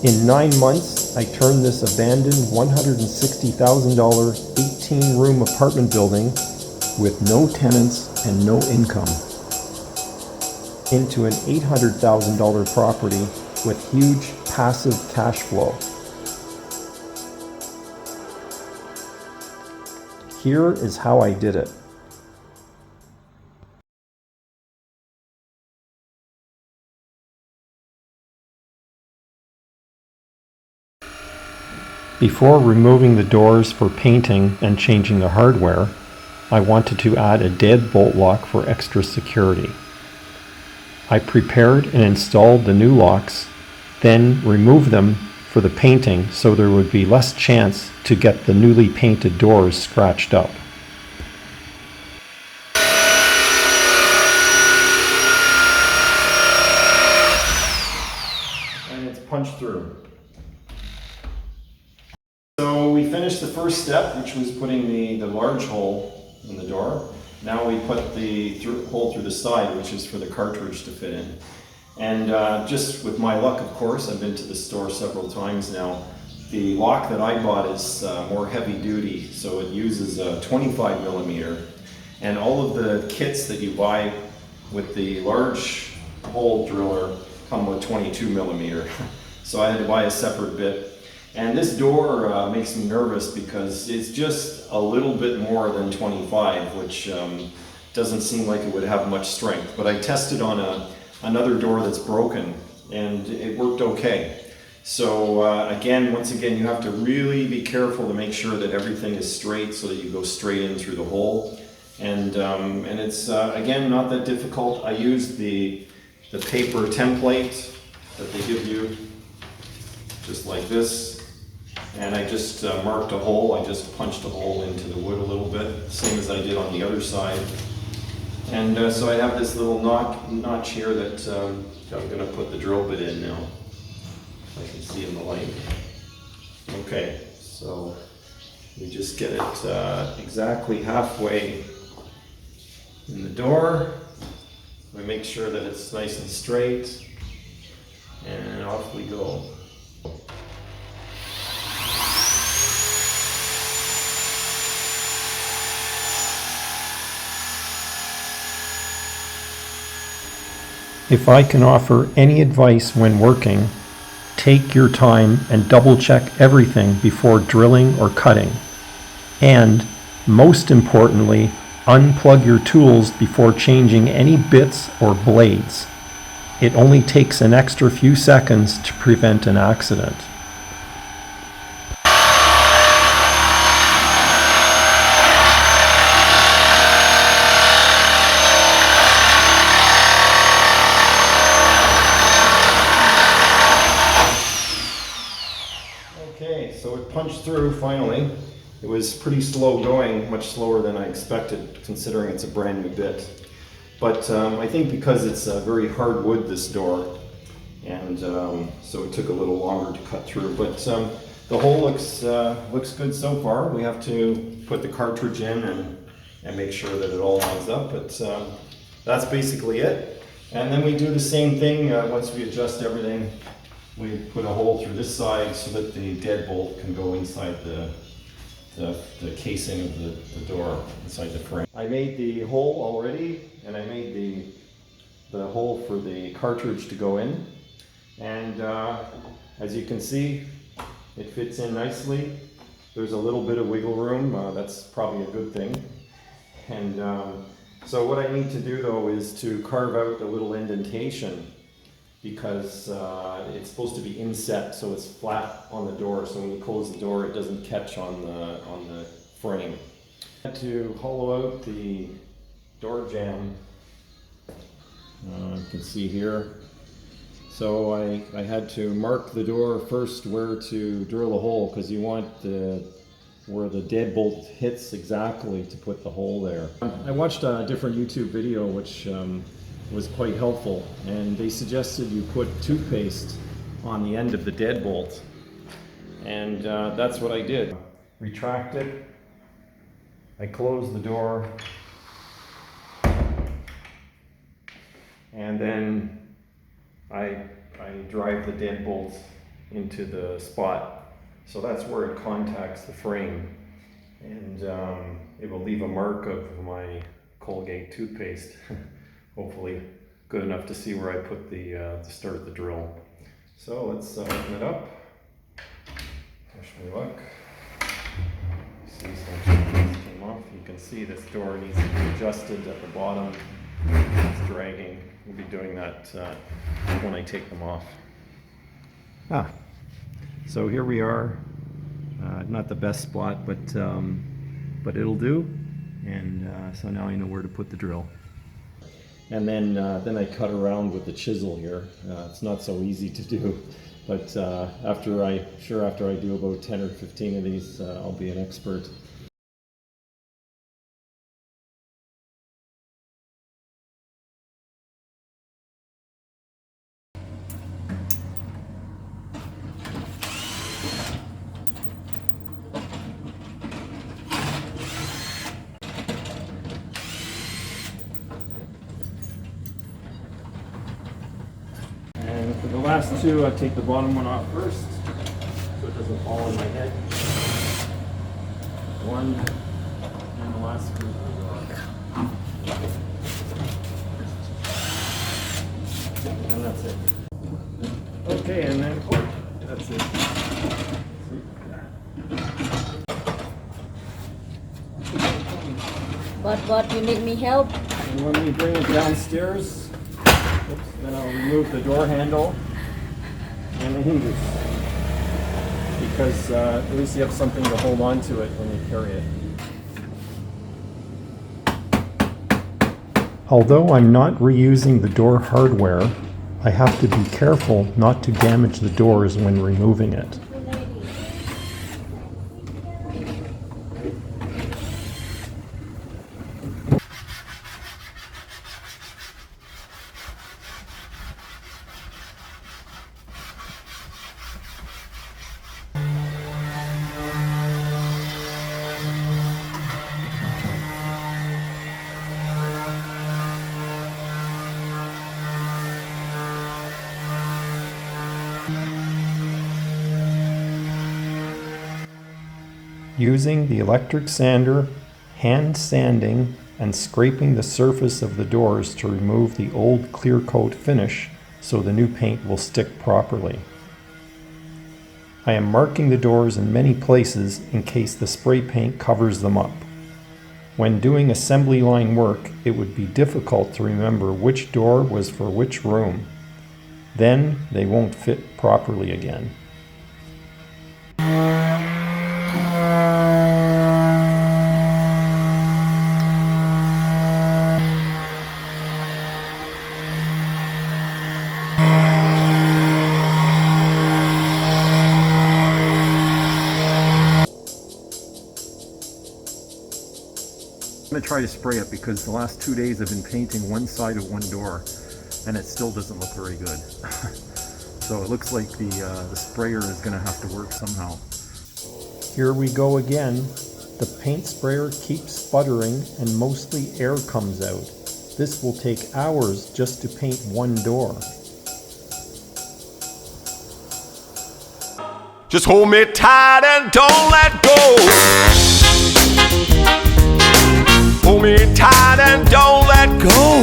In 9 months, I turned this abandoned $160,000 18-room apartment building with no tenants and no income into an $800,000 property with huge passive cash flow. Here is how I did it. Before removing the doors for painting and changing the hardware, I wanted to add a deadbolt lock for extra security. I prepared and installed the new locks, then removed them for the painting so there would be less chance to get the newly painted doors scratched up. And it's punched through. So we finished the first step, which was putting the large hole in the door. Now we put the hole through the side, which is for the cartridge to fit in. And just with my luck, of course, I've been to the store several times now. The lock that I bought is more heavy duty, so it uses a 25 millimeter. And all of the kits that you buy with the large hole driller come with 22 millimeter. So I had to buy a separate bit. And this door makes me nervous because it's just a little bit more than 25, which doesn't seem like it would have much strength. But I tested on another door that's broken, and it worked okay. So once again, you have to really be careful to make sure that everything is straight so that you go straight in through the hole. And it's, again, not that difficult. I used the paper template that they give you, just like this. And I just marked a hole. I just punched a hole into the wood a little bit, same as I did on the other side. And so I have this little notch here that I'm going to put the drill bit in now. I can see in the light. Okay, so we just get it exactly halfway in the door. We make sure that it's nice and straight, and off we go. If I can offer any advice when working, take your time and double check everything before drilling or cutting. And, most importantly, unplug your tools before changing any bits or blades. It only takes an extra few seconds to prevent an accident. Okay, so it punched through finally. It was pretty slow going, much slower than I expected, considering it's a brand new bit. But I think because it's a very hard wood, this door, and so it took a little longer to cut through. But the hole looks good so far. We have to put the cartridge in and make sure that it all lines up. But that's basically it. And then we do the same thing once we adjust everything. We put a hole through this side so that the deadbolt can go inside the casing of the door, inside the frame. I made the hole already, and I made the hole for the cartridge to go in. And as you can see, it fits in nicely. There's a little bit of wiggle room. That's probably a good thing. And so what I need to do though is to carve out a little indentation, because it's supposed to be inset, so it's flat on the door, so when you close the door it doesn't catch on the frame. I had to hollow out the door jamb, you can see here. So I had to mark the door first where to drill a hole, because you want where the deadbolt hits exactly to put the hole there. I watched a different YouTube video which was quite helpful, and they suggested you put toothpaste on the end of the deadbolt, and that's what I did. Retract it, I close the door, and then I drive the deadbolt into the spot. So that's where it contacts the frame, and it will leave a mark of my Colgate toothpaste. Hopefully good enough to see where I put the start of the drill. So let's open it up. Wish me luck. See, some came off. You can see this door needs to be adjusted at the bottom. It's dragging. We'll be doing that when I take them off. So here we are. Not the best spot, but it'll do. And so now I know where to put the drill. And then I cut around with the chisel here. It's not so easy to do, but after I do about 10 or 15 of these, I'll be an expert. And for the last two, I take the bottom one off first, so it doesn't fall on my head. One, and the last screw. And that's it. Okay, and then, that's it. But you need me help? And when we bring it downstairs, then I'll remove the door handle and the hinges, because at least you have something to hold on to it when you carry it. Although I'm not reusing the door hardware, I have to be careful not to damage the doors when removing it. Using the electric sander, hand sanding, and scraping the surface of the doors to remove the old clear coat finish so the new paint will stick properly. I am marking the doors in many places in case the spray paint covers them up. When doing assembly line work, it would be difficult to remember which door was for which room. Then they won't fit properly again. I'm going to try to spray it because the last 2 days I've been painting one side of one door and it still doesn't look very good. So it looks like the sprayer is going to have to work somehow. Here we go again. The paint sprayer keeps sputtering and mostly air comes out. This will take hours just to paint one door. Just hold me tight and don't let go. Hold me tight and don't let go.